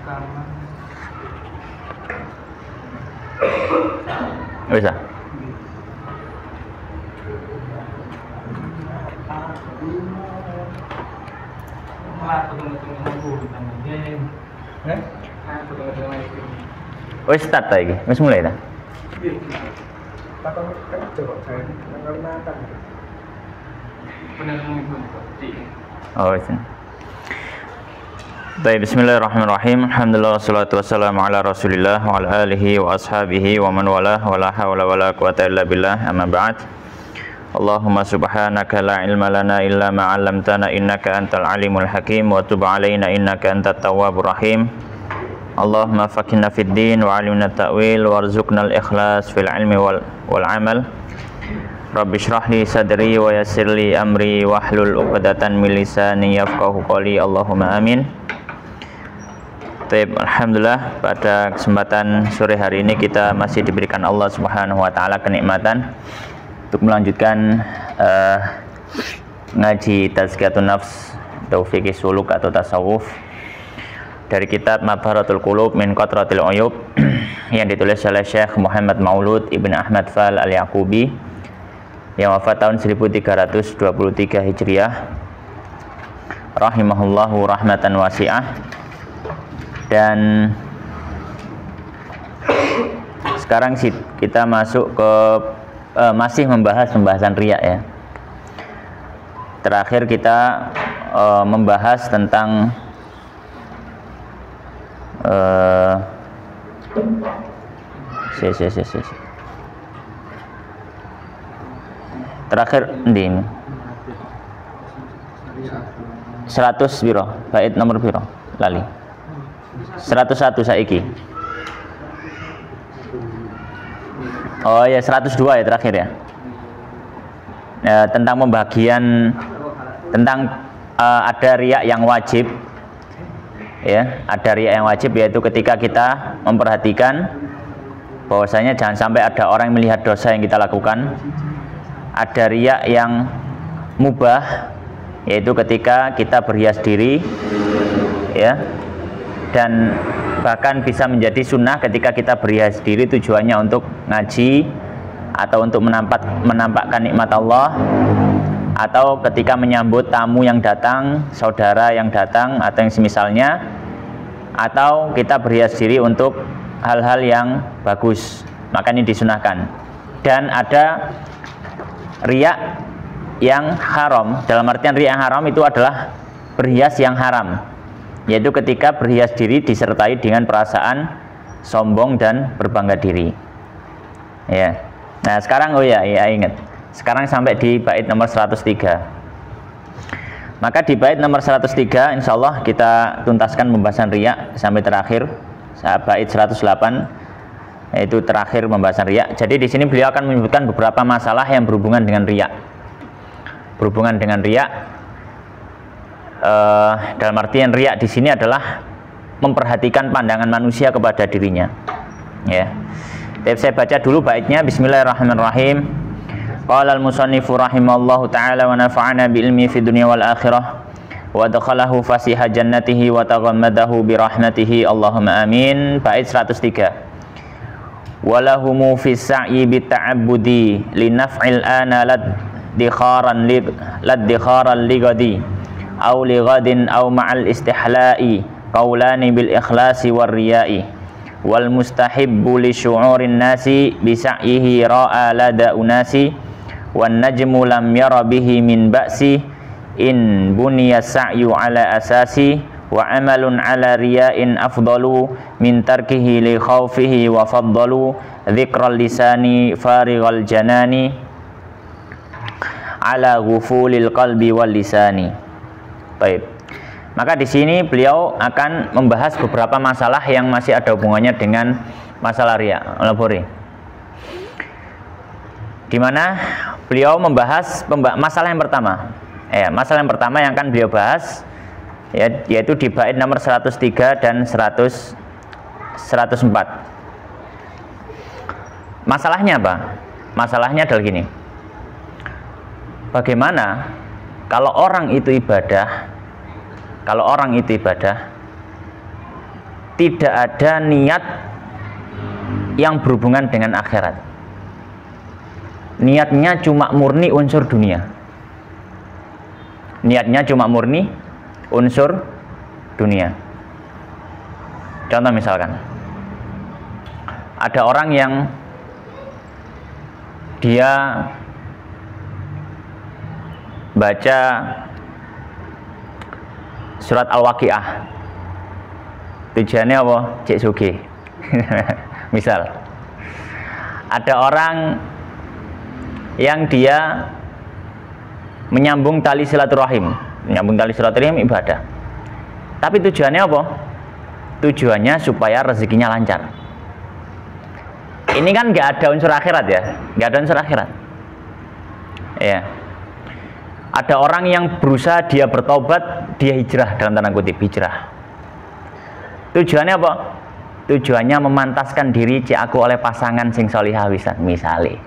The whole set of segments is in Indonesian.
Bisa. Wis start ta iki? Wis mulai ta? Oh, wis. Baik, bismillahirrahmanirrahim. Alhamdulillah wassalatu wassalamu ala Rasulillah wa ala alihi wa ashabihi wa man walah wa la haula wa la quwata illa billah. Amma ba'd. Allahumma subhanaka la ilma lana illa ma 'allamtana innaka antal alimul hakim wa tub 'alaina innaka antat tawwabur rahim. Allahumma faqihna fid din wa 'allimna ta'wil warzuqna al-ikhlas fil 'ilmi wal 'amal. Rabbi shrah li sadri wa yassir li amri wahlul 'uqdatan min lisani yafqahu qawli. Allahumma amin. Baik, alhamdulillah pada kesempatan sore hari ini kita masih diberikan Allah Subhanahu wa taala kenikmatan untuk melanjutkan ngaji Tazkiyatun Nafs Taufiqi Suluk atau tasawuf dari kitab Mabharatul Qulub min Qatratil Uyub yang ditulis oleh Syekh Muhammad Maulud Ibn Ahmad Fal Al-Yaqubi yang wafat tahun 1323 Hijriah rahimahullahu rahmatan wasi'ah. Dan sekarang kita masuk ke masih membahas pembahasan riya ya. Terakhir kita membahas tentang terakhir ini 100 biro bait nomor biro lali 101 saiki. Oh ya 102 ya terakhir ya. Tentang pembagian tentang ada riya yang wajib ya, ada riya yang wajib yaitu ketika kita memperhatikan bahwasanya jangan sampai ada orang yang melihat dosa yang kita lakukan. Ada riya yang mubah yaitu ketika kita berhias diri ya, dan bahkan bisa menjadi sunnah ketika kita berhias diri tujuannya untuk ngaji atau untuk menampakkan nikmat Allah, atau ketika menyambut tamu yang datang, saudara yang datang atau yang semisalnya, atau kita berhias diri untuk hal-hal yang bagus, maka ini disunahkan. Dan ada riya yang haram, dalam artian riya yang haram itu adalah berhias yang haram, yaitu ketika berhias diri disertai dengan perasaan sombong dan berbangga diri ya. Nah sekarang ingat, sekarang sampai di bait nomor 103. Maka di bait nomor 103 insya Allah kita tuntaskan pembahasan riya sampai terakhir. Bait 108 yaitu terakhir pembahasan riya. Jadi di sini beliau akan menyebutkan beberapa masalah yang berhubungan dengan riya. Berhubungan dengan riya dalam artian riya di sini adalah memperhatikan pandangan manusia kepada dirinya. Ya. Saya baca dulu baitnya. Bismillahirrahmanirrahim. Qala al-musannifu rahimallahu ta'ala wa nafa'ana bi ilmi fid dunya wal akhirah wa adkhalahu fasiha jannatihi wa taghammadahu bi rahmatihi Allahumma amin. Bait 103. Walahumu fis sa'i bit ta'abbudi li naf'il ana ladikharan ligadi aw lighadin aw ma'al istihla'i qaulani bil ikhlasi war riya'i wal mustahibbu li syu'urin nasi bi sa'yihi ra'a lada unasi wan najmu lam yara bihi min ba'si in buniya sa'yu ala asasi wa amalun ala riya'in afdalu min tarkihi li khawfihi wa faddalu dzikral lisani farighal janani ala ghufulil qalbi wal lisani. Baik. Maka di sini beliau akan membahas beberapa masalah yang masih ada hubungannya dengan masalah riya. Melabori. Di mana beliau membahas masalah yang pertama. Masalah yang pertama yang akan beliau bahas yaitu di bait nomor 103 dan 104. Masalahnya apa? Masalahnya adalah gini. Bagaimana kalau orang itu ibadah tidak ada niat yang berhubungan dengan akhirat. Niatnya cuma murni unsur dunia. Niatnya cuma murni unsur dunia. Contoh misalkan, ada orang yang dia baca surat Al-Waqiah, tujuannya apa? Cek sugih. Misal ada orang yang dia menyambung tali silaturahim. Menyambung tali silaturahim ibadah, tapi tujuannya apa? Tujuannya supaya rezekinya lancar. Ini kan nggak ada unsur akhirat ya, nggak ada unsur akhirat ya. Ada orang yang berusaha, dia bertobat, dia hijrah, dalam tanda kutip hijrah. Tujuannya apa? Tujuannya memantaskan diri, cek aku oleh pasangan sing solihah wisan misale.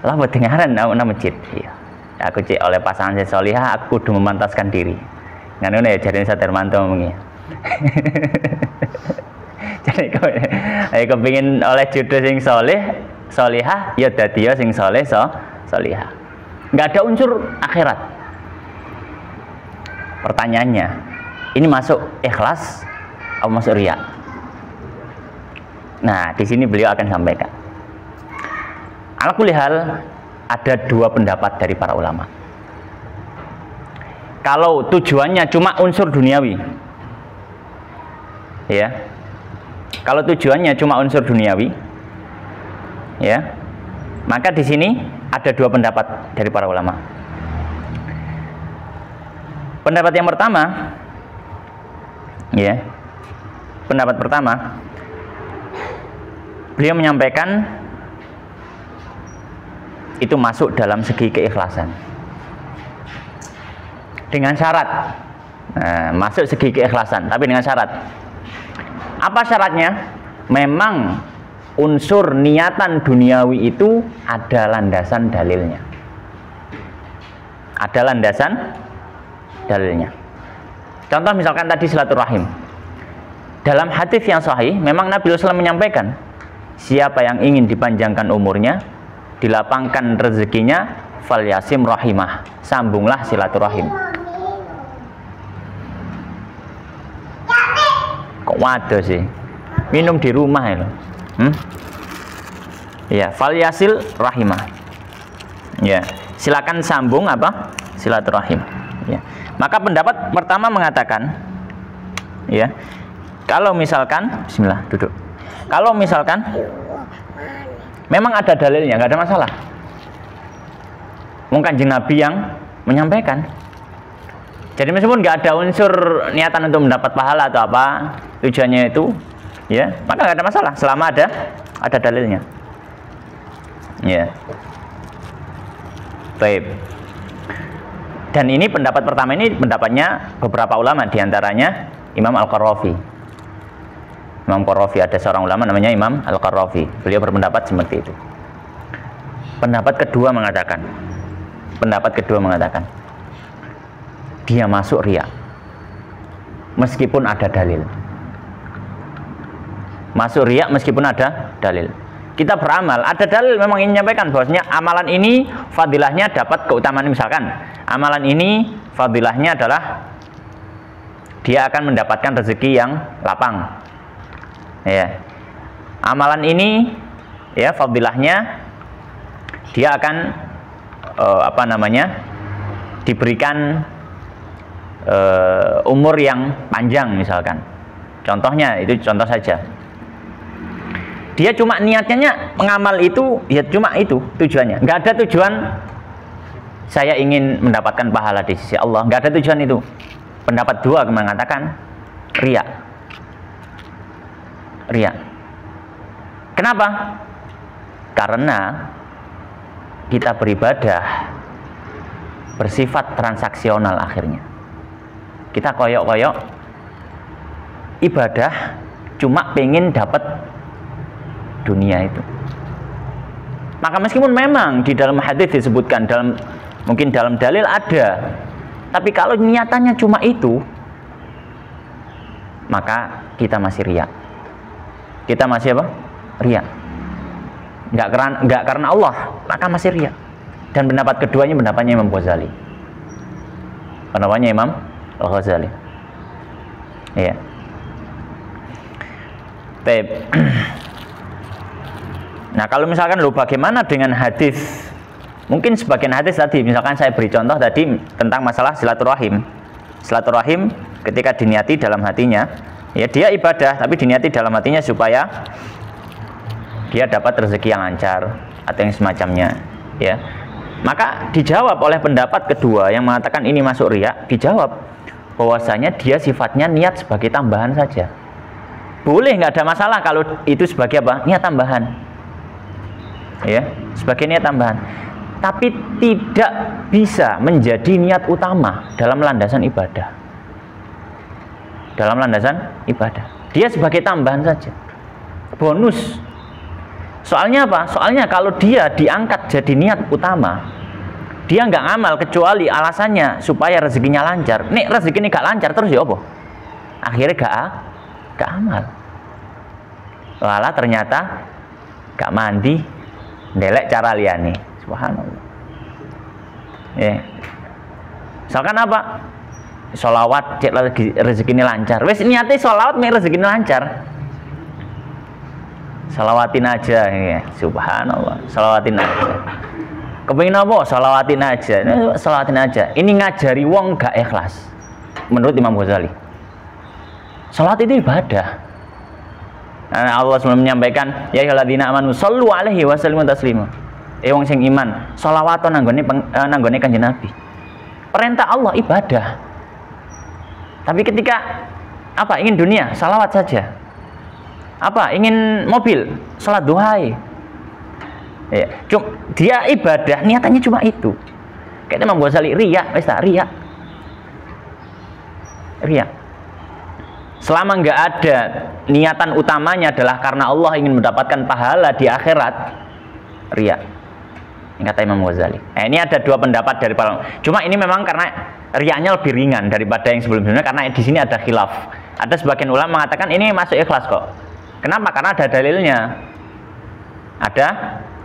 Lah buat dengaran nama masjid. Iya. Aku cek oleh pasangan sing solihah, aku kudu memantaskan diri. Ngono ya jarine Sadarmanto ngomongnya. Jadi kepingin oleh jodoh sing soleh, solihah, ya dadi ya sing soleh solihah. Nggak ada unsur akhirat. Pertanyaannya, ini masuk ikhlas atau masuk riya? Nah, di sini beliau akan sampaikan. Ala kulli hal, ada dua pendapat dari para ulama. Kalau tujuannya cuma unsur duniawi, ya. Kalau tujuannya cuma unsur duniawi, ya, maka di sini ada dua pendapat dari para ulama. Pendapat yang pertama, ya, pendapat pertama, beliau menyampaikan itu masuk dalam segi keikhlasan dengan syarat. Nah, masuk segi keikhlasan, tapi dengan syarat. Apa syaratnya? Memang unsur niatan duniawi itu ada landasan dalilnya. Ada landasan dalilnya. Contoh misalkan tadi silaturahim. Dalam hadis yang sahih, memang Nabi SAW menyampaikan, siapa yang ingin dipanjangkan umurnya, dilapangkan rezekinya, falyasim rahimah, sambunglah silaturahim. Kok waduh sih? Minum di rumah ya loh. Ya, falyasil rahimah. Ya, silakan sambung apa? Silaturahim. Ya. Maka pendapat pertama mengatakan, ya, kalau misalkan, bismillah, duduk. Kalau misalkan memang ada dalilnya, nggak ada masalah. Mungkin Kanjeng Nabi yang menyampaikan. Jadi meskipun nggak ada unsur niatan untuk mendapat pahala atau apa, tujuannya itu, ya, maka nggak ada masalah selama ada dalilnya. Ya. Baik. Dan ini pendapat pertama, ini pendapatnya beberapa ulama, diantaranya Imam Al-Qarrafi. Imam Qarrafi, ada seorang ulama namanya Imam Al-Qarrafi. Beliau berpendapat seperti itu. Pendapat kedua mengatakan, dia masuk riya meskipun ada dalil. Masuk riya meskipun ada dalil. Kita beramal, ada dalil memang ingin menyampaikan bahwasanya amalan ini fadilahnya dapat keutamaan. Misalkan amalan ini fadilahnya adalah dia akan mendapatkan rezeki yang lapang, ya. Amalan ini, ya, fadilahnya dia akan diberikan umur yang panjang misalkan. Contohnya itu contoh saja. Dia cuma niatnya mengamal itu, ya cuma itu tujuannya. Nggak ada tujuan saya ingin mendapatkan pahala di sisi Allah. Nggak ada tujuan itu. Pendapat dua mengatakan riya. Riya. Kenapa? Karena kita beribadah bersifat transaksional akhirnya. Kita koyok-koyok ibadah cuma pengen dapat dunia itu. Maka meskipun memang di dalam hadis disebutkan, mungkin dalam dalil ada, tapi kalau niatannya cuma itu, maka kita masih riya. Kita masih apa? Riya. Enggak karena Allah, maka masih riya. Dan pendapat keduanya pendapatnya Imam Ghazali. Pendapatnya Imam Al-Ghazali. Iya. Baik. Nah, kalau misalkan bagaimana dengan hadis? Mungkin sebagian hadis tadi, misalkan saya beri contoh tadi tentang masalah silaturahim. Silaturahim ketika diniati dalam hatinya, ya dia ibadah tapi diniati dalam hatinya supaya dia dapat rezeki yang lancar atau yang semacamnya, ya. Maka dijawab oleh pendapat kedua yang mengatakan ini masuk riya, dijawab bahwasanya dia sifatnya niat sebagai tambahan saja. Boleh, nggak ada masalah kalau itu sebagai apa? Niat tambahan. Ya, sebagai niat tambahan. Tapi tidak bisa menjadi niat utama dalam landasan ibadah. Dalam landasan ibadah. Dia sebagai tambahan saja. Bonus. Soalnya apa? Soalnya kalau dia diangkat jadi niat utama, dia nggak ngamal kecuali alasannya supaya rezekinya lancar. Nih rezeki ini gak lancar terus ya apa? Akhirnya gak amal. Lala ternyata gak mandi, ndelek cara liane. Subhanallah. Ya. Misalkan apa? Sholawat cek rezeki ini lancar. Wes niatnya sholawat mek rezeki ini lancar. Shalawatin aja ya. Subhanallah. Shalawatin aja. Kepengin apa? Shalawatin aja. Shalawatin aja. Ini ngajari wong gak ikhlas. Menurut Imam Ghazali. Salat itu ibadah. Nah, Allah SWT menyampaikan, ya ayyuhalladzina amanu shollu alaihi wa sallimu taslima. Wong sing iman, sholawat nanggone Kanjeng Nabi. Perintah Allah ibadah. Tapi ketika apa? Ingin dunia, salawat saja. Apa? Ingin mobil, salat duha. Ya, dia ibadah, niatannya cuma itu. Kayak Imam Ghazali riya, wis ta riya. Riya. Selama nggak ada niatan utamanya adalah karena Allah ingin mendapatkan pahala di akhirat, riya. Ini kata Imam Ghazali. Ini ada dua pendapat dari para. Cuma ini memang karena riyanya lebih ringan daripada yang sebelum-sebelumnya karena di sini ada khilaf. Ada sebagian ulama mengatakan ini masuk ikhlas kok. Kenapa? Karena ada dalilnya.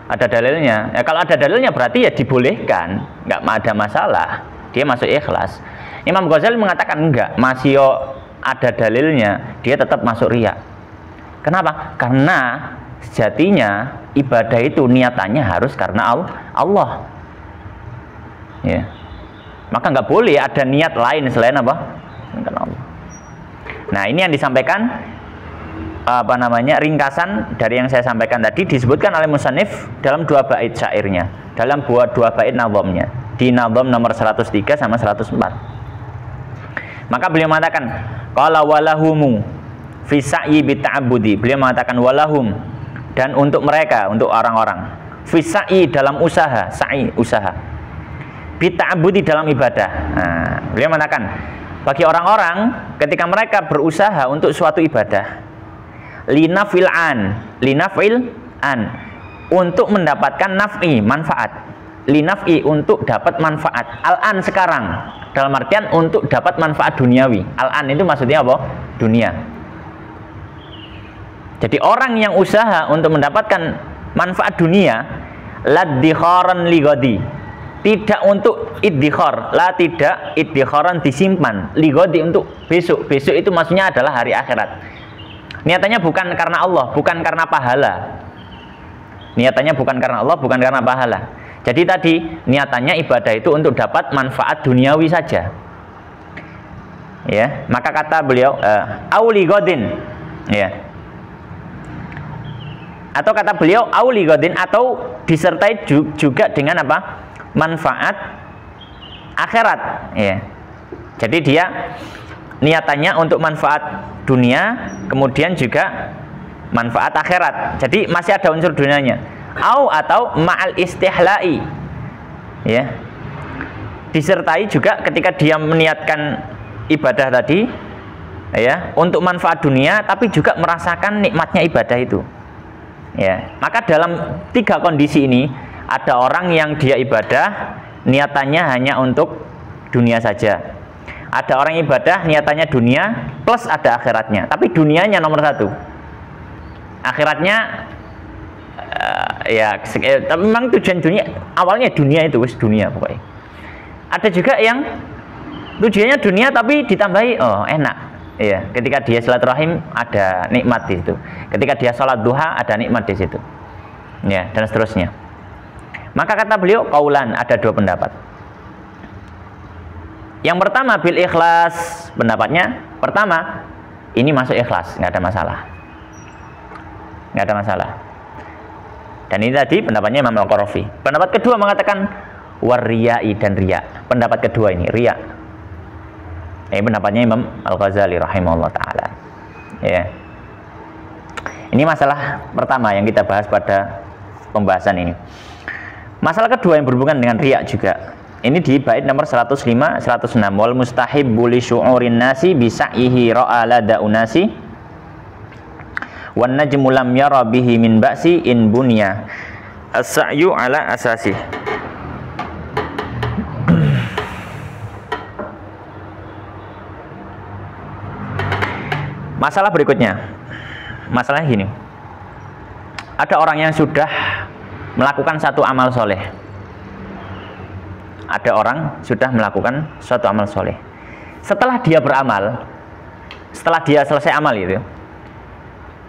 Ada dalilnya. Ya, kalau ada dalilnya berarti ya dibolehkan, nggak ada masalah. Dia masuk ikhlas. Imam Ghazali mengatakan enggak, masih ada dalilnya, dia tetap masuk riya. Kenapa? Karena sejatinya ibadah itu niatannya harus karena Allah. Ya. Maka nggak boleh ada niat lain selain apa? Karena Allah. Nah, ini yang disampaikan ringkasan dari yang saya sampaikan tadi disebutkan oleh musannif dalam dua bait syairnya, dalam dua bait nazamnya, di nazam nomor 103 sama 104. Maka beliau mengatakan qala walahumu fi sa'yi bita'abbudi. Beliau mengatakan walahum, dan untuk mereka, untuk orang-orang, fi sa'yi dalam usaha, sa'i usaha, bita'abbudi dalam ibadah. Nah, beliau mengatakan bagi orang-orang ketika mereka berusaha untuk suatu ibadah, linafil an untuk mendapatkan naf'i, manfaat, linaf'i untuk dapat manfaat, al-an sekarang, dalam artian untuk dapat manfaat duniawi. Al-an itu maksudnya apa? Dunia. Jadi orang yang usaha untuk mendapatkan manfaat dunia, ladikharan ligodi, tidak untuk iddikhar, tidak iddikharan disimpan, ligodi untuk besok. Besok itu maksudnya adalah hari akhirat. Niatannya bukan karena Allah, bukan karena pahala. Niatannya bukan karena Allah, bukan karena pahala. Jadi tadi niatannya ibadah itu untuk dapat manfaat duniawi saja. Ya, maka kata beliau auli godin, ya. Atau kata beliau auli godin, atau disertai juga dengan apa? Manfaat akhirat, ya. Jadi dia niatannya untuk manfaat dunia, kemudian juga manfaat akhirat. Jadi masih ada unsur dunianya. Atau ma'al istihlai, ya, disertai juga ketika dia meniatkan ibadah tadi, ya, untuk manfaat dunia, tapi juga merasakan nikmatnya ibadah itu, ya. Maka dalam tiga kondisi ini ada orang yang dia ibadah niatannya hanya untuk dunia saja. Ada orang ibadah niatannya dunia, plus ada akhiratnya. Tapi dunianya nomor satu. Akhiratnya tapi memang tujuan dunia awalnya dunia itu wis dunia pokoknya. Ada juga yang tujuannya dunia tapi ditambahi enak. Iya, ketika dia silaturahim ada nikmat di situ. Ketika dia sholat duha ada nikmat di situ. Ya, dan seterusnya. Maka kata beliau qaulan, ada dua pendapat. Yang pertama bil ikhlas, pendapatnya pertama ini masuk ikhlas, nggak ada masalah. Nggak ada masalah. Dan ini tadi pendapatnya Imam Al-Qarafi. Pendapat kedua mengatakan wariyai dan riya. Pendapat kedua ini riya. Ini pendapatnya Imam Al-Ghazali rahimahullah ta'ala. Ya. Ini masalah pertama yang kita bahas pada pembahasan ini. Masalah kedua yang berhubungan dengan riya juga. Ini di bait nomor 105 106. Wal mustahibbu li syu'urin nasi bi sa'ihi ra'ala da'unasi wan najmu lam yara bihi min ba'si in bunya as-sa'yu ala asasi. Masalah berikutnya, masalahnya gini, ada orang yang sudah melakukan satu amal soleh. Ada orang sudah melakukan suatu amal soleh. Setelah dia beramal, setelah dia selesai amal itu,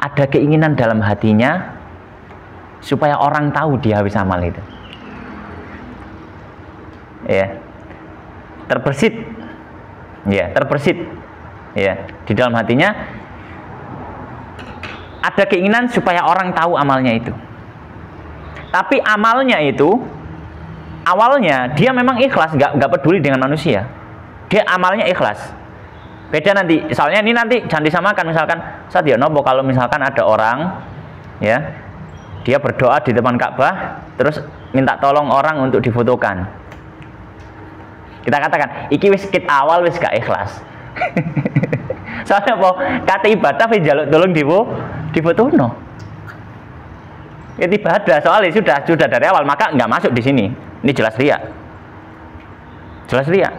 ada keinginan dalam hatinya supaya orang tahu dia habis amal itu. Ya, terbersit, ya terbersit, ya di dalam hatinya. Ada keinginan supaya orang tahu amalnya itu. Tapi amalnya itu awalnya dia memang ikhlas, nggak peduli dengan manusia. Dia amalnya ikhlas. Beda nanti, soalnya ini nanti jangan disamakan. Misalkan Ustaz ya nopo kalau misalkan ada orang ya dia berdoa di depan Ka'bah terus minta tolong orang untuk difotokan. Kita katakan iki wis kit awal wis gak ikhlas. Soalnya apa? Kata ibadah wis njaluk tolong difotono. Ya ibadah soalnya sudah dari awal, maka nggak masuk di sini. Ini jelas riya. Jelas riya.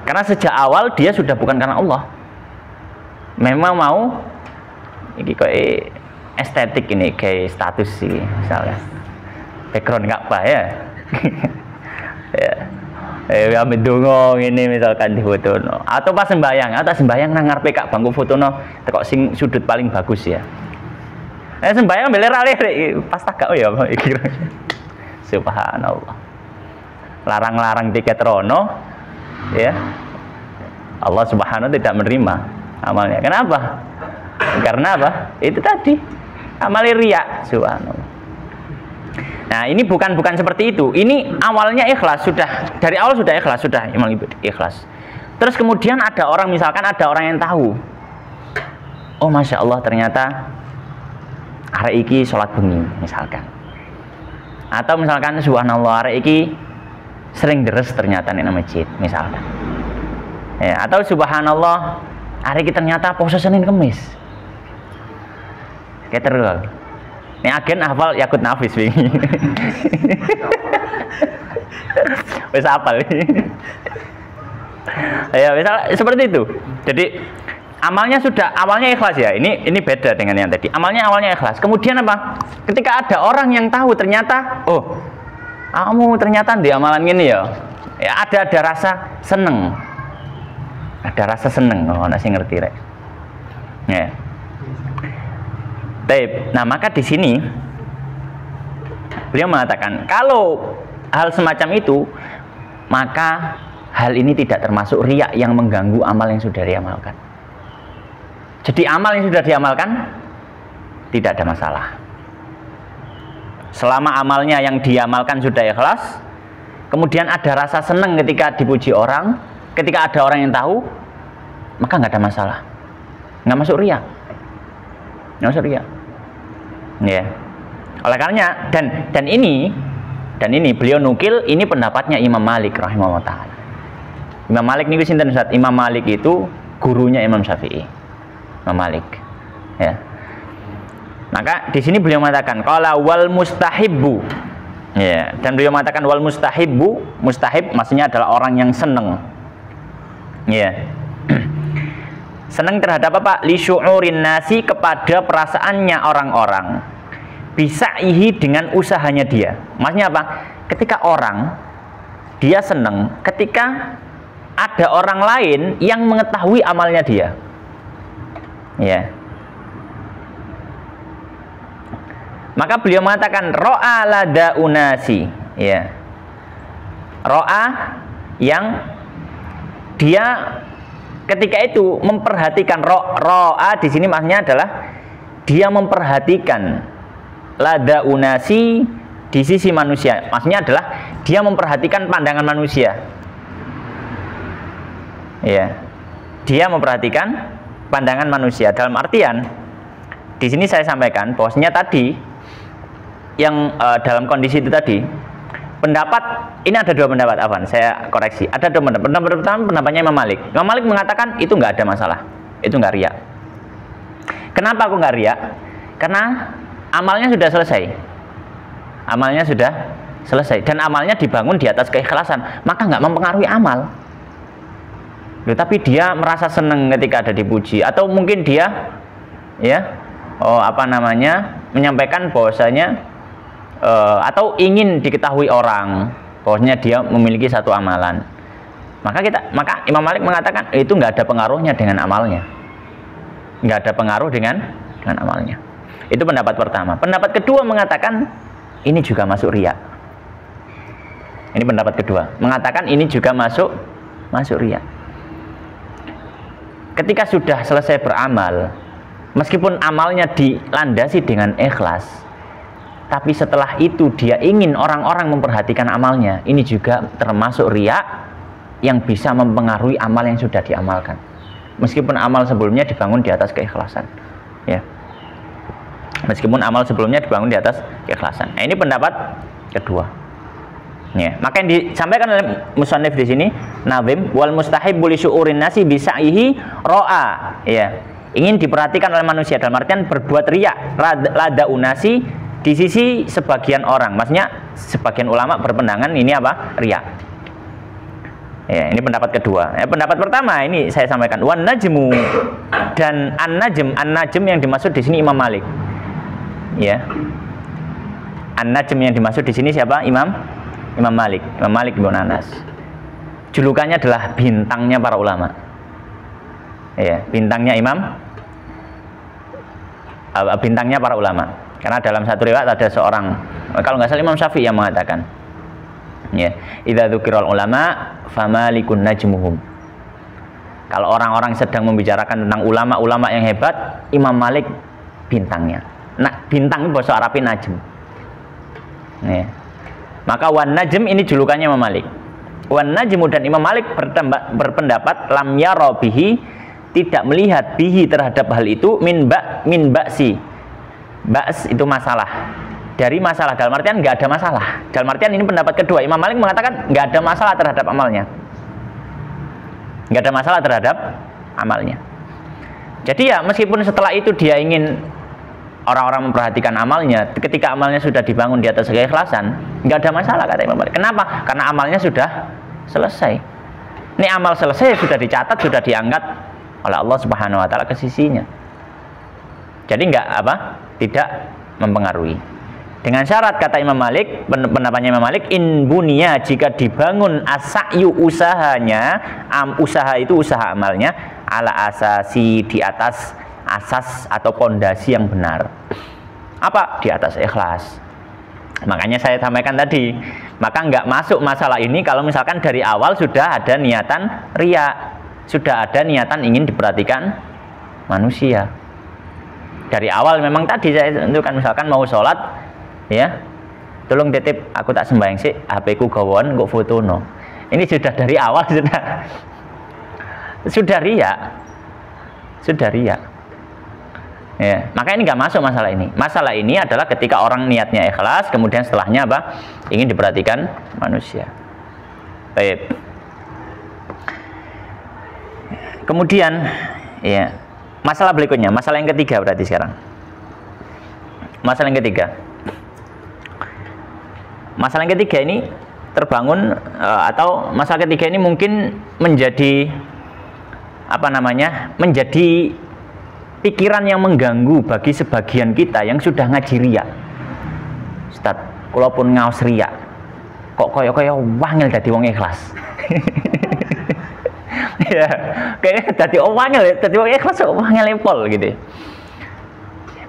Karena sejak awal dia sudah bukan karena Allah. Memang mau ini kayak estetik ini, kayak status sih misalnya. Background Ka'bah ya. Ya ambil dongong ini misalkan di fotono. Atau pas sembayang, atau sembayang nang ngarepe Ka'bah bangku fotono tekok sing sudut paling bagus ya. Sembayang ambil lere pas tagak ya iki. Subhanallah. Larang-larang tiket rono ya. Allah Subhanahu tidak menerima amalnya. Kenapa? Karena apa? Itu tadi amal riya. Subhanallah. Nah, ini bukan seperti itu. Ini awalnya ikhlas, sudah dari awal sudah ikhlas, sudah emang ikhlas. Terus kemudian ada orang, misalkan ada orang yang tahu. Oh, Masya Allah, ternyata arek iki sholat bengi misalkan. Atau misalkan subhanallah arek iki sering deres ternyata ning masjid misalkan. Ya, atau subhanallah arek iki ternyata poso Senin Kamis. Kayak terus. Ini agen hafal Yakut Nafis wingi. Wis hafal. Ya, misal seperti itu. Jadi awalnya ikhlas ya. Ini beda dengan yang tadi. Awalnya ikhlas. Kemudian apa? Ketika ada orang yang tahu ternyata, oh, kamu ternyata di amalan ini ya. Ya ada rasa seneng. Ada rasa seneng. Oh, nasi ngerti rek. Ya. Nah, maka di sini beliau mengatakan kalau hal semacam itu, maka hal ini tidak termasuk riya yang mengganggu amal yang sudah diamalkan. Jadi amal yang sudah diamalkan tidak ada masalah. Selama amalnya yang diamalkan sudah ikhlas, kemudian ada rasa senang ketika dipuji orang, ketika ada orang yang tahu, maka nggak ada masalah. Nggak masuk riya. Nggak masuk riya. Ya. Oleh karenanya dan ini beliau nukil ini pendapatnya Imam Malik rahimahullah taala. Imam Malik niku sinten Ustaz? Imam Malik itu gurunya Imam Syafi'i. Imam Malik. Ya. Maka di sini beliau mengatakan qala wal mustahibbu. Ya, dan beliau mengatakan wal mustahibbu, mustahib maksudnya adalah orang yang senang. Ya. senang terhadap apa? Li syu'urin nasi, kepada perasaannya orang-orang. Bisa'ihi, dengan usahanya dia. Maksudnya apa? Ketika orang dia senang ketika ada orang lain yang mengetahui amalnya dia. Ya. Maka beliau mengatakan ro'a lada unasi, ya. Ro'a, yang dia ketika itu memperhatikan, ro'a di sini maksudnya adalah dia memperhatikan lada unasi di sisi manusia. Maksudnya adalah dia memperhatikan pandangan manusia. Ya. Dia memperhatikan pandangan manusia. Dalam artian di sini saya sampaikan bahwasanya tadi yang dalam kondisi itu tadi, pendapat ini ada dua pendapat, Afan, saya koreksi, ada dua pendapat. Pendapat pertama pendapatnya Imam Malik. Imam Malik mengatakan itu nggak ada masalah, itu nggak riya. Kenapa aku nggak riya? Karena amalnya sudah selesai, amalnya sudah selesai, dan amalnya dibangun di atas keikhlasan, maka nggak mempengaruhi amal. Loh, tapi dia merasa senang ketika ada dipuji, atau mungkin dia menyampaikan bahwasanya atau ingin diketahui orang bahwasanya dia memiliki satu amalan, maka Imam Malik mengatakan itu nggak ada pengaruhnya dengan amalnya, nggak ada pengaruh dengan amalnya. Itu pendapat pertama. Pendapat kedua mengatakan ini juga masuk riya. Ini pendapat kedua, mengatakan ini juga masuk riya. Ketika sudah selesai beramal, meskipun amalnya dilandasi dengan ikhlas, tapi setelah itu dia ingin orang-orang memperhatikan amalnya, ini juga termasuk riya yang bisa mempengaruhi amal yang sudah diamalkan, meskipun amal sebelumnya dibangun di atas keikhlasan, ya. Meskipun amal sebelumnya dibangun di atas keikhlasan. Nah, ini pendapat kedua. Ya, maka yang disampaikan oleh musannif di sini, nazim wal mustahibbu li syu'urin nasi bisa'ihi ro'a, ya. Ingin diperhatikan oleh manusia, dalam artian berbuat riya, lada unasi, di sisi sebagian orang, maksudnya sebagian ulama berpendangan ini apa? Riya. Ya, ini pendapat kedua. Ya, pendapat pertama ini saya sampaikan, wan najmu, dan an-najm yang dimaksud di sini Imam Malik. Ya. An-najm yang dimaksud di sini siapa? Imam Malik bin Anas. Julukannya adalah bintangnya para ulama. Ya, bintangnya para ulama. Karena dalam satu riwayat ada seorang, kalau nggak salah Imam Syafi'i yang mengatakan, ya, idza dzukirul ulama famalikun najmuhum. Kalau orang-orang sedang membicarakan tentang ulama-ulama yang hebat, Imam Malik bintangnya. Nah, bintang bahasa Arabnya najm. Ya. Maka wan najm ini julukannya Imam Malik. Wan najmu, dan Imam Malik berpendapat lam yara bihi, tidak melihat bihi terhadap hal itu min ba'si. Ba's itu masalah, dari masalah, dalam artian nggak ada masalah. Dalam artian ini pendapat kedua, Imam Malik mengatakan nggak ada masalah terhadap amalnya, nggak ada masalah terhadap amalnya. Jadi ya meskipun setelah itu dia ingin orang-orang memperhatikan amalnya, ketika amalnya sudah dibangun di atas keikhlasan, nggak ada masalah, kata Imam Malik. Kenapa? Karena amalnya sudah selesai. Ini amal selesai, sudah dicatat, sudah diangkat oleh Allah Subhanahu Wa Taala ke sisinya. Jadi tidak mempengaruhi. Dengan syarat, kata Imam Malik, pendapatnya Imam Malik, in bunia, jika dibangun asa'yu, usahanya, usaha itu usaha amalnya, ala asasi, di atas asas atau pondasi yang benar. Apa? Di atas ikhlas. Makanya saya sampaikan tadi, maka nggak masuk masalah ini kalau misalkan dari awal sudah ada niatan riya, sudah ada niatan ingin diperhatikan manusia. Dari awal memang tadi saya tentukan, misalkan mau sholat, ya, tolong titip aku tak sembahyang sih, HP ku gawon kok fotono. Ini sudah dari awal sudah riya. Ya, maka ini nggak masuk masalah ini. Masalah ini adalah ketika orang niatnya ikhlas, kemudian setelahnya apa? Ingin diperhatikan manusia. Baik. Kemudian, ya. Masalah berikutnya, masalah yang ketiga berarti sekarang. Masalah yang ketiga. Masalah yang ketiga ini terbangun atau masalah ketiga ini mungkin menjadi apa namanya, menjadi pikiran yang mengganggu bagi sebagian kita yang sudah ngaji riya. Ustaz, kula pun ngaos riya. Kok kaya wangel dadi wong ikhlas. Ya, kayaknya dadi wangel, dadi wong ikhlas kok wangel pol gitu.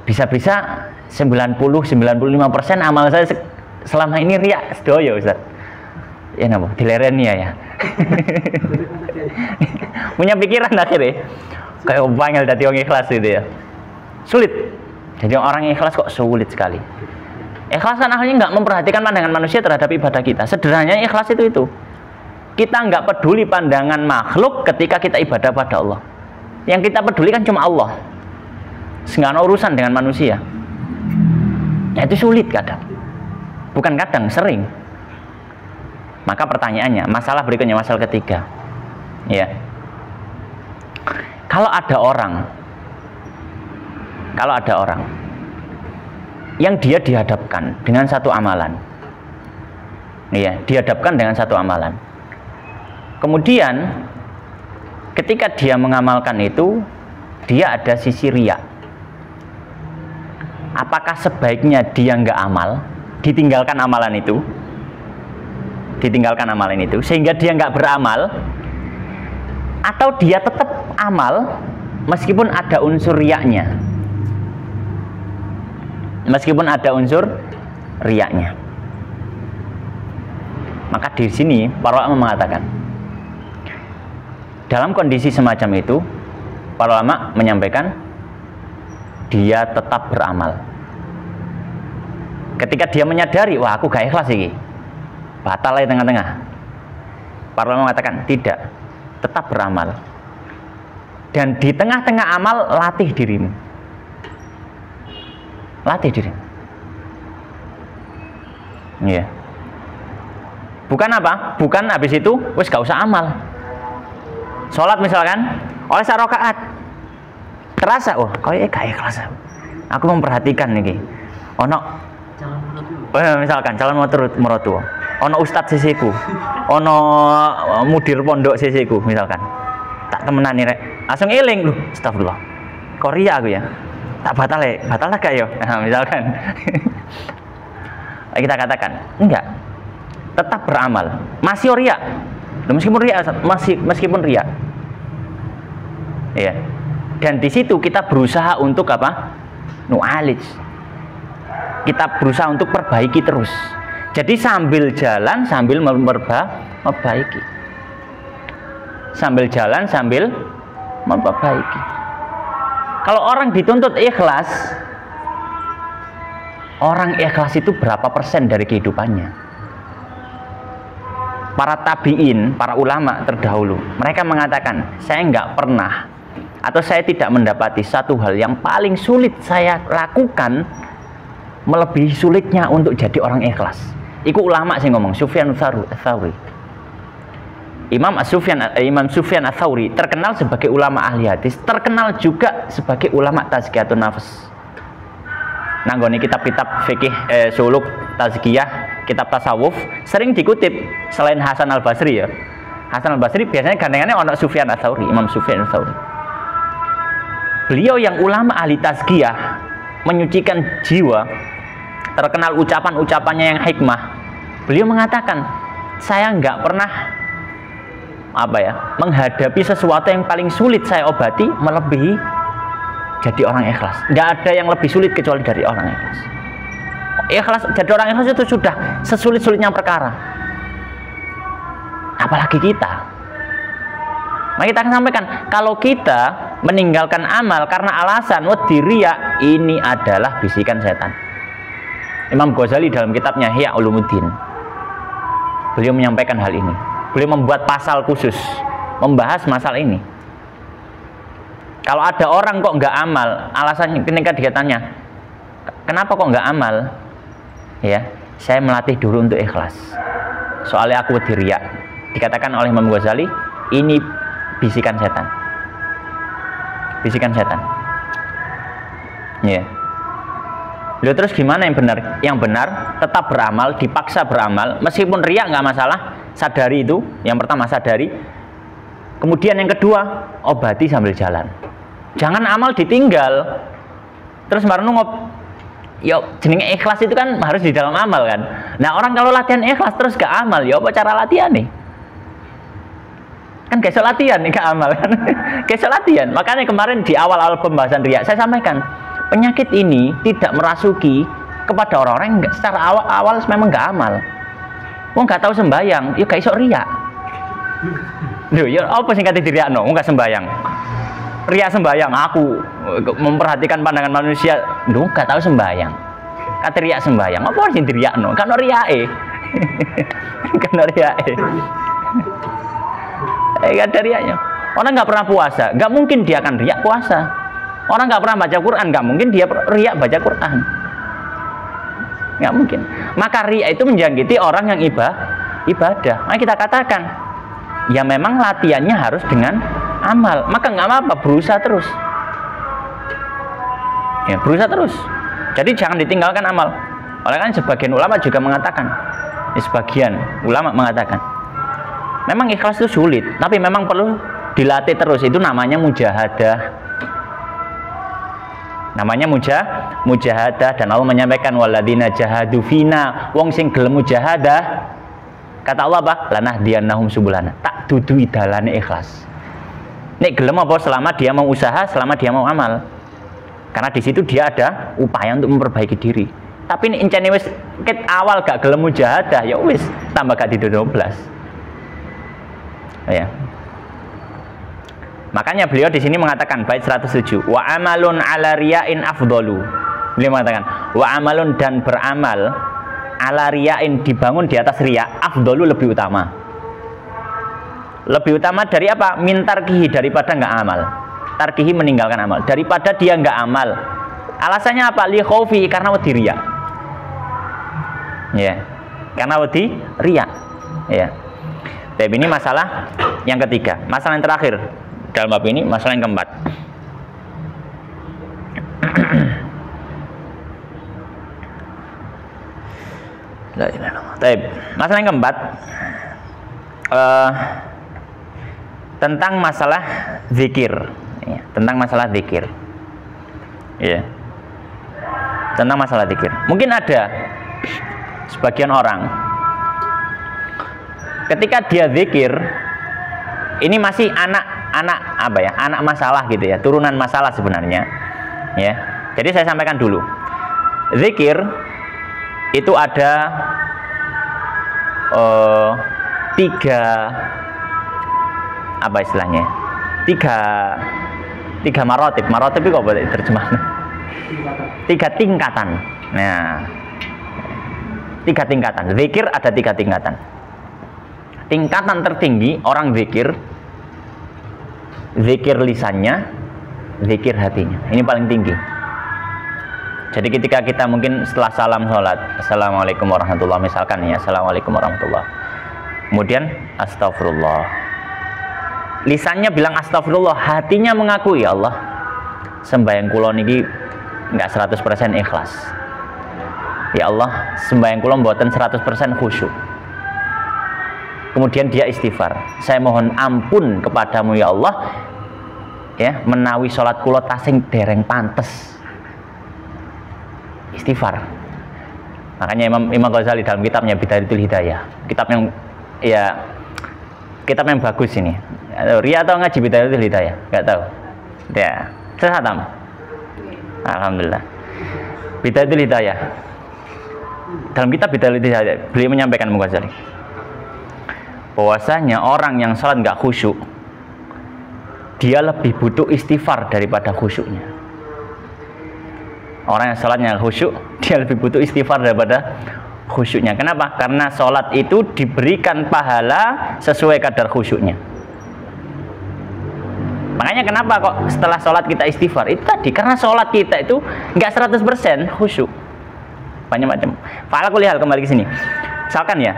Bisa-bisa 90-95% amal saya selama ini riya sedoyo, Ustaz. Ya napa? Dilereni ya. Punya pikiran akhirnya kayak wangel dadi wong ikhlas gitu ya. Sulit. Jadi orang ikhlas kok sulit sekali. Ikhlas kan akhirnya nggak memperhatikan pandangan manusia terhadap ibadah kita. Sederhananya ikhlas itu. Kita nggak peduli pandangan makhluk ketika kita ibadah pada Allah. Yang kita peduli kan cuma Allah. Nggak ada urusan dengan manusia. Nah, itu sulit kadang. Bukan kadang, sering. Maka pertanyaannya, masalah berikutnya, masalah ketiga. Ya. Kalau ada orang yang dia dihadapkan dengan satu amalan. Ya, dihadapkan dengan satu amalan. Kemudian ketika dia mengamalkan itu, dia ada sisi riya. Apakah sebaiknya dia nggak amal, ditinggalkan amalan itu, sehingga dia nggak beramal, atau dia tetap amal meskipun ada unsur riyanya, Maka di sini para ulama mengatakan, dalam kondisi semacam itu, para ulama menyampaikan dia tetap beramal. Ketika dia menyadari, wah aku gak ikhlas ini, batal di tengah-tengah, para ulama mengatakan tidak, tetap beramal. Dan di tengah-tengah amal, latih dirimu. Iya. Bukan apa? Bukan habis itu wis gak usah amal. Sholat misalkan, oleh sak rakaat terasa, oh kayaknya gak ikhlas. Aku memperhatikan nih. Misalkan calon mertua, ono ustadz sisiku, ono mudir pondok sisiku misalkan. Tak temenan nih rek, langsung eling loh, astagfirullah. Korea aku ya. Tak batal gak yo? Nah, misalkan. Kita katakan, enggak. Tetap beramal. Masih riya. Meskipun riya. Ya. Dan di situ kita berusaha untuk apa? Nu'alij. Kita berusaha untuk perbaiki terus. Jadi sambil jalan sambil memperbaiki. Kalau orang dituntut ikhlas, orang ikhlas itu berapa persen dari kehidupannya? Para tabi'in, para ulama terdahulu, mereka mengatakan, saya nggak pernah atau saya tidak mendapati satu hal yang paling sulit saya lakukan melebihi sulitnya untuk jadi orang ikhlas. Iku ulama sih ngomong, Sufyan Ats-Tsauri. Imam Sufyan Ats-Tsauri terkenal sebagai ulama ahli hadis, terkenal juga sebagai ulama tazkiyatun nafs. Nanggone kitab-kitab fikih, suluk, tazkiyah, kitab tasawuf sering dikutip selain Hasan Al-Basri ya. Hasan Al-Basri biasanya gandengannya ono Sufyan Ats-Tsauri, Imam Sufyan Ats-Tsauri. Beliau yang ulama ahli tazkiyah, menyucikan jiwa, terkenal ucapan-ucapannya yang hikmah. Beliau mengatakan, saya nggak pernah menghadapi sesuatu yang paling sulit saya obati melebihi jadi orang ikhlas. Nggak ada yang lebih sulit kecuali dari orang ikhlas. Jadi orang ikhlas itu sudah sesulit-sulitnya perkara. Apalagi kita. Nah, kita akan sampaikan, kalau kita meninggalkan amal karena alasan wedi riya, ini adalah bisikan setan. Imam Ghazali dalam kitabnya Ihya Ulumuddin, beliau menyampaikan hal ini. Beliau membuat pasal khusus membahas masalah ini. Kalau ada orang kok nggak amal, alasannya ketika dia tanya, kenapa kok nggak amal? Ya, saya melatih dulu untuk ikhlas. Soalnya aku wedi riya. Dikatakan oleh Imam Ghazali, ini bisikan setan. Ya. Lalu terus gimana yang benar? Yang benar tetap beramal, dipaksa beramal, meskipun riya nggak masalah. Sadari itu, yang pertama sadari. Kemudian yang kedua, obati sambil jalan. Jangan amal ditinggal. Terus baru yo jenenge ikhlas itu kan harus di dalam amal kan. Nah, orang kalau latihan ikhlas terus gak amal, ya apa cara latihan nih? Kan gak latihan nih, gak amal kan. Gak latihan. Makanya kemarin di awal-awal pembahasan riya saya sampaikan, penyakit ini tidak merasuki kepada orang-orang yang secara awal memang gak amal. Wong gak tahu sembayang, ya gak iso riya. Lho, ya apa sing kate diriyakno? Wong gak sembayang. Riya sembayang, aku memperhatikan pandangan manusia, lho gak tahu sembayang. Kate riya sembayang, apa sing diriyakno? Kan riyake. Kan riyake. Gak ada riyaknya. Orang gak pernah puasa, gak mungkin dia akan riyak puasa. Orang gak pernah baca Quran, gak mungkin dia riyak baca Quran. Gak mungkin. Maka riya itu menjangkiti orang yang ibadah. Maka kita katakan, ya memang latihannya harus dengan amal. Maka nggak apa-apa, berusaha terus. Ya, berusaha terus. Jadi jangan ditinggalkan amal. Oleh kan sebagian ulama juga mengatakan, sebagian ulama mengatakan, memang ikhlas itu sulit, tapi memang perlu dilatih terus. Itu namanya mujahadah. Namanya mujahadah, dan Allah menyampaikan walladzina jahadu fina, wong sing gelem mujahadah, kata Allah apa? Lanahdiyannahum subulana. Tak dudu idalane ikhlas. Nek gelem apa selama dia mau usaha, selama dia mau amal. Karena di situ dia ada upaya untuk memperbaiki diri. Tapi ini encene wis ket awal gak gelem mujahadah, ya wis tambah gak di 12. Ya. Makanya beliau di sini mengatakan bait 107, wa amalun ala riyain afdalu. Beliau mengatakan wa amalun, dan beramal ala riyain, dibangun di atas riya, afdalu lebih utama. Lebih utama dari apa? Min tarkihi, daripada nggak amal. Tarkihi meninggalkan amal, daripada dia nggak amal. Alasannya apa? Li khaufi, karena wedi riya. Ya. Karena wedi riya. Ya. Tapi ini masalah yang ketiga. Masalah yang terakhir dalam bab ini, masalah yang keempat. Masalah yang keempat, tentang masalah zikir, ya, tentang masalah zikir, ya, tentang masalah zikir. Mungkin ada sebagian orang ketika dia zikir, ini masih anak apa ya, anak masalah gitu ya, turunan masalah sebenarnya, ya. Jadi saya sampaikan dulu, zikir itu ada tiga apa istilahnya, tiga marotib itu apa terjemahan? Tiga tingkatan. Nah, tiga tingkatan zikir, ada tiga tingkatan. Tingkatan tertinggi orang zikir lisannya, zikir hatinya, ini paling tinggi. Jadi ketika kita mungkin setelah salam sholat, assalamualaikum warahmatullahi, misalkan ya, assalamualaikum warahmatullahi, kemudian astagfirullah, lisannya bilang astagfirullah, hatinya mengakui, ya Allah, sembahyang kula niki nggak 100% ikhlas, ya Allah, sembahyang kula mboten 100% khusyuk. Kemudian dia istighfar, saya mohon ampun kepadamu ya Allah, ya, menawi sholat kula tasing dereng pantes. Istighfar. Makanya Imam Ghazali dalam kitabnya Bidayatul Hidayah, kitab yang bagus ini. Ria atau ngaji Bidayatul Hidayah? Enggak tahu. Ya, sehatam. Alhamdulillah. Bidayatul Hidayah. Dalam kitab Bidayatul Hidayah, beliau menyampaikan Imam Ghazali, bahwasanya orang yang sholat nggak khusyuk, dia lebih butuh istighfar daripada khusyuknya. Orang yang sholatnya khusyuk, dia lebih butuh istighfar daripada khusyuknya. Kenapa? Karena sholat itu diberikan pahala sesuai kadar khusyuknya. Makanya kenapa kok setelah sholat kita istighfar? Itu tadi, karena sholat kita itu nggak 100% khusyuk. Banyak macam. Fa'ala kulihal, kembali ke sini. Misalkan ya,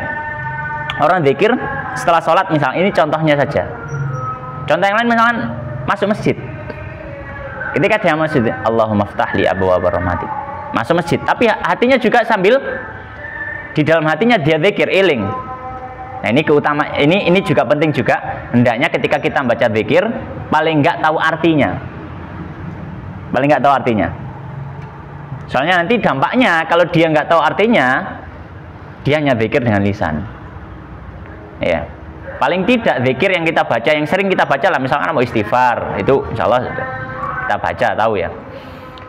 orang zikir setelah sholat, misal ini contohnya saja. Contoh yang lain misalkan masuk masjid. Ketika dia masuk, Allahumma ftahli abwaaba rahmatik, masuk masjid, tapi hatinya juga sambil di dalam hatinya dia zikir, iling, Nah, ini keutamaan, ini juga penting juga. Hendaknya ketika kita baca zikir paling nggak tahu artinya. Paling nggak tahu artinya. Soalnya nanti dampaknya kalau dia nggak tahu artinya, dia hanya zikir dengan lisan. Ya. Paling tidak zikir yang kita baca, yang sering kita baca lah, misalkan mau istighfar, itu insya Allah kita baca tahu ya.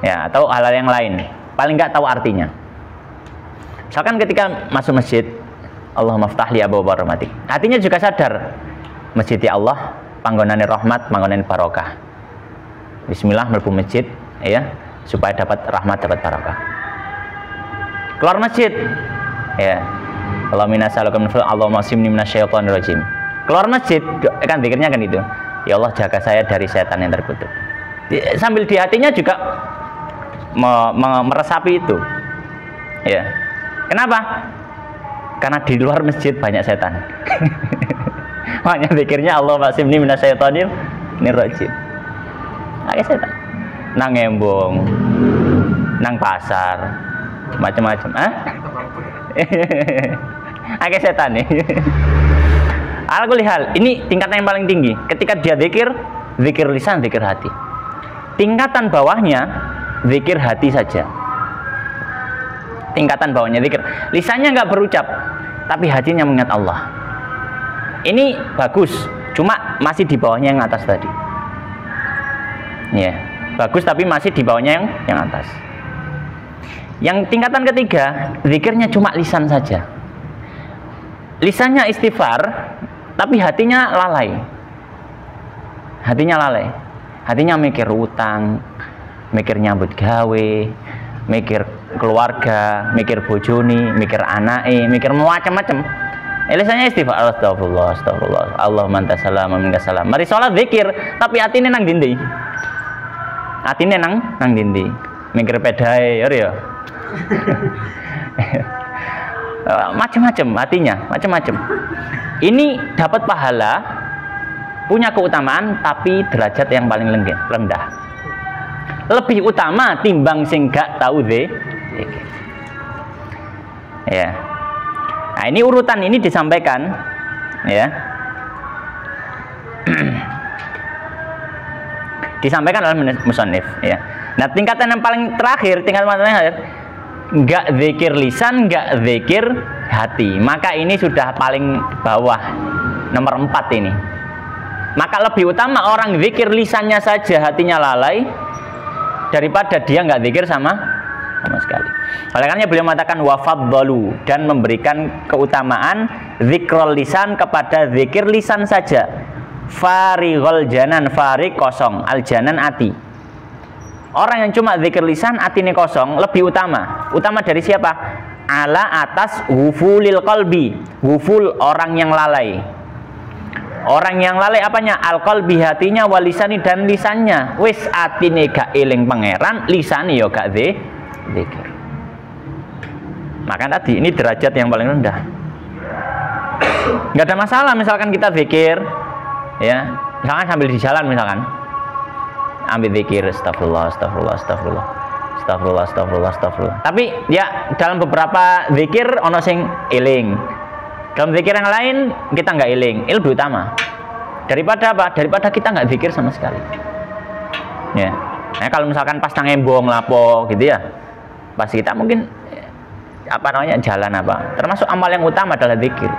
Ya, atau hal-hal yang lain. Paling nggak tahu artinya. Misalkan ketika masuk masjid, Allahumma ftahli abwaaba rahmatik. Hatinya juga sadar, masjid ya Allah, panggonane rahmat, panggonane barokah. Bismillah mlebu masjid, ya, supaya dapat rahmat, dapat barokah. Keluar masjid, ya. Allahumma nas'aluka min fadlika, Allahumma simni minasyaitonir rajim. Keluar masjid, kan zikirnya kan itu. Ya Allah, jaga saya dari setan yang terkutuk. Sambil di hatinya juga meresapi itu. Ya. Kenapa? Karena di luar masjid banyak setan. Makanya zikirnya Allah maksimni minasyaitonir rajim. Ada setan. Nang embong, nang pasar, macam-macam. Ada setan nih. Alhamdulillah, ini tingkatan yang paling tinggi. Ketika dia zikir, zikir lisan, zikir hati. Tingkatan bawahnya, zikir hati saja. Tingkatan bawahnya zikir, lisannya nggak berucap, tapi hatinya mengingat Allah. Ini bagus, cuma masih di bawahnya yang atas tadi. Ya, bagus tapi masih di bawahnya yang atas. Yang tingkatan ketiga, zikirnya cuma lisan saja. Lisannya istighfar, tapi hatinya lalai. Hatinya lalai. Hatinya mikir utang, mikir nyambut gawe, mikir keluarga, mikir bojoni, mikir anake, mikir macam-macam. Lisannya istighfar, astagfirullah, astagfirullah, Allahumma anta salam wa minka salam. Mari sholat zikir, tapi atine nang ndi? Atine nang ndi? Mikir pedae, ya. Macam-macam hatinya, macam-macam. Ini dapat pahala, punya keutamaan, tapi derajat yang paling rendah. Lebih utama timbang sing gak tahu zikir. Ya. Nah, ini urutan ini disampaikan, ya. Disampaikan oleh musannif, ya. Nah, tingkatan yang paling terakhir, nggak zikir lisan, nggak zikir hati. Maka ini sudah paling bawah, nomor 4 ini. Maka lebih utama orang zikir lisannya saja, hatinya lalai, daripada dia nggak zikir sama sekali. Oleh karena beliau mengatakan wafaddalu, dan memberikan keutamaan zikrul lisan kepada zikir lisan saja. Farighul janan, farig kosong, al janan ati. Orang yang cuma zikir lisan, atine kosong, lebih utama. Utama dari siapa? Ala atas wufulil qalbi. Wuful orang yang lalai. Orang yang lalai apanya? Al qalbi, hatinya, walisani, dan lisannya. Wis atine gak eling pangeran, lisane yo gak zikir. Maka tadi ini derajat yang paling rendah. Nggak ada masalah misalkan kita zikir, ya, misalkan sambil di jalan misalkan, ambil zikir, astagfirullah, astagfirullah, astagfirullah, astagfirullah, astagfirullah, astagfirullah. Tapi ya dalam beberapa zikir ono sing eling, dalam zikir yang lain kita nggak eling. Ini lebih utama daripada apa? Daripada kita nggak zikir sama sekali. Ya, nah, kalau misalkan pas nang embong lapo gitu ya, pas kita mungkin apa namanya jalan apa, termasuk amal yang utama adalah zikir.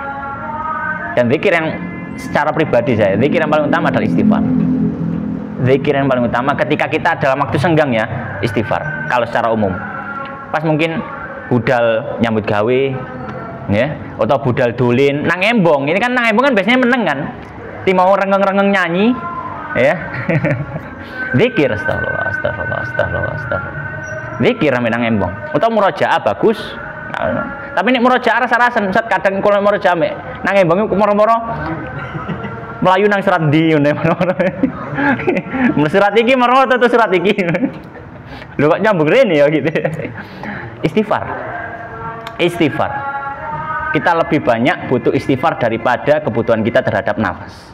Dan zikir yang secara pribadi saya, zikir yang paling utama adalah istighfar. Zikir yang paling utama ketika kita dalam waktu senggang ya, istighfar. Kalau secara umum, pas mungkin budal nyambut gawe, ya, atau budal dolin, nang embong. Ini kan nang embong kan biasanya meneng kan, ti mau rengeng-rengeng nyanyi, ya. Zikir, astagfirullah, astagfirullah, astagfirullah, astagfirullah. Zikir ame nang embong. Atau murojaah bagus. Tapi nek murojaah rasa-rasen, kadang kalau murojaah nang embong moro-moro melayu nang surat di ngene moro-moro. Surat iki moro atau surat iki. Lho kok nyambung rene ya gitu. Istighfar. Istighfar. Kita lebih banyak butuh istighfar daripada kebutuhan kita terhadap nafas.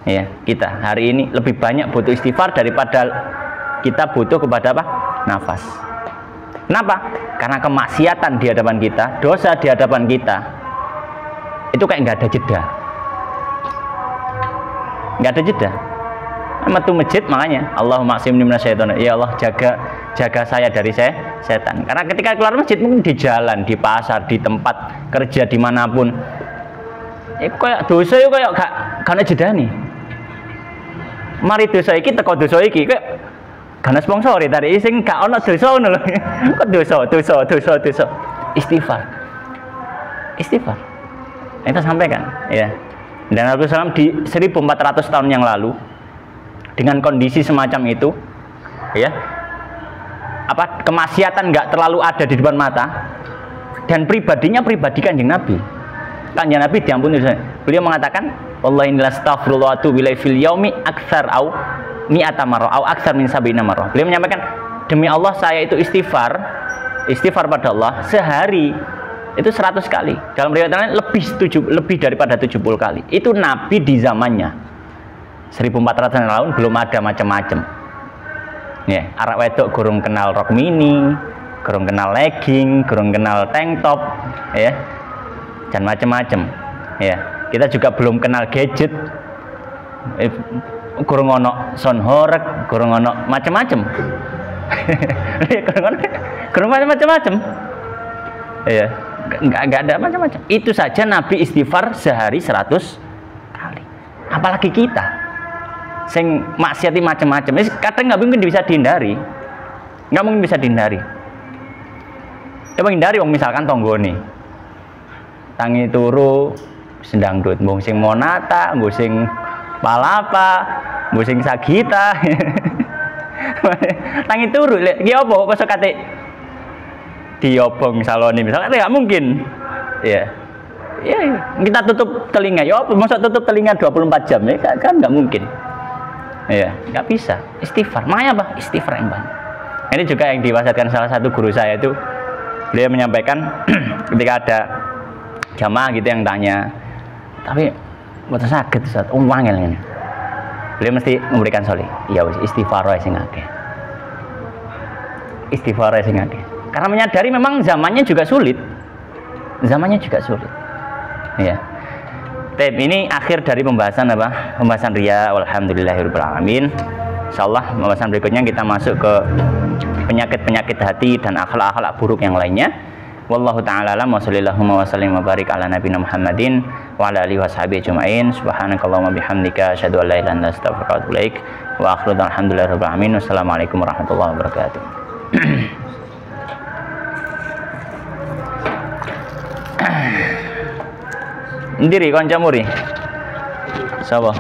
Ya, kita hari ini lebih banyak butuh istighfar daripada kita butuh kepada apa? Nafas. Kenapa? Karena kemaksiatan di hadapan kita, dosa di hadapan kita. itu kayak nggak ada jeda. Nggak ada jeda. Metu masjid makanya Allahumma qsimni minasyaitonir, ya Allah jaga saya dari setan. Karena ketika keluar masjid mungkin di jalan, di pasar, di tempat kerja, dimanapun, kayak dosa itu kayak gak ada jeda nih. Mari dosa iki teko dosa iki kayak karena sponsori tadi sing gak ono dosa ngono lho. Kok dosa. Istighfar. Kita sampaikan ya. Dan Rasulullah SAW di 1400 tahun yang lalu dengan kondisi semacam itu ya, kemaksiatan nggak terlalu ada di depan mata, dan pribadi Kanjeng Nabi diampuni. Beliau mengatakan wallahi inilah astaghfirullah wa atubu ilaihi fil yaumi aktsar au mi'ata marrah au aktsar min sab'ina marrah. Beliau menyampaikan, demi Allah saya itu istighfar pada Allah sehari itu 100 kali. Dalam riwayat lain lebih daripada 70 kali. Itu Nabi di zamannya 1400 yang lalu belum ada macam-macam. Ya, arek wedok gurung kenal rok mini, gurung kenal legging, gurung kenal tank top, ya. Dan macam-macam. Ya, kita juga belum kenal gadget. Gurung ono sound horeg, gurung ono macam-macam. Gurung macam-macam. Ya, enggak ada macam-macam. Itu saja Nabi istighfar sehari 100 kali. Apalagi kita sing maksiati macam-macam, kadang nggak mungkin bisa dihindari, ya menghindari wong misalkan tonggone tangi turu sendang dut, mbung sing monata, mbung sing palapa, mbung sing sagita tangi turu iki apa kok kate diobong saloni misalkan nggak mungkin ya kita tutup telinga ya apa masa tutup telinga 24 jam ya kan nggak mungkin. Iya, nggak bisa. Istighfar, makanya apa? Istighfar yang banyak. Ini juga yang diwasiatkan salah satu guru saya itu, beliau menyampaikan ketika ada jamaah gitu yang tanya, tapi buat sakit Ustaz, wangel ini. Beliau mesti memberikan solusi. Iya, istighfar sing akeh. Karena menyadari memang zamannya juga sulit. Iya. Ini akhir dari pembahasan riya. Alhamdulillahirabbil alamin. Insyaallah pembahasan berikutnya kita masuk ke penyakit hati dan akhlak buruk yang lainnya. Wallahu taala alam wa sallallahu wa sallim wa barik ala nabiyina Muhammadin wa ala alihi washabihi ajmain. Subhanakallahumma bihamdika asyhadu an la ilaha illa anta astaghfiruka wa atubu ilaik. Wa akhiru alhamdulillahirabbil alamin. Wassalamualaikum warahmatullahi wabarakatuh. Ndiri kanca muri. Sapa?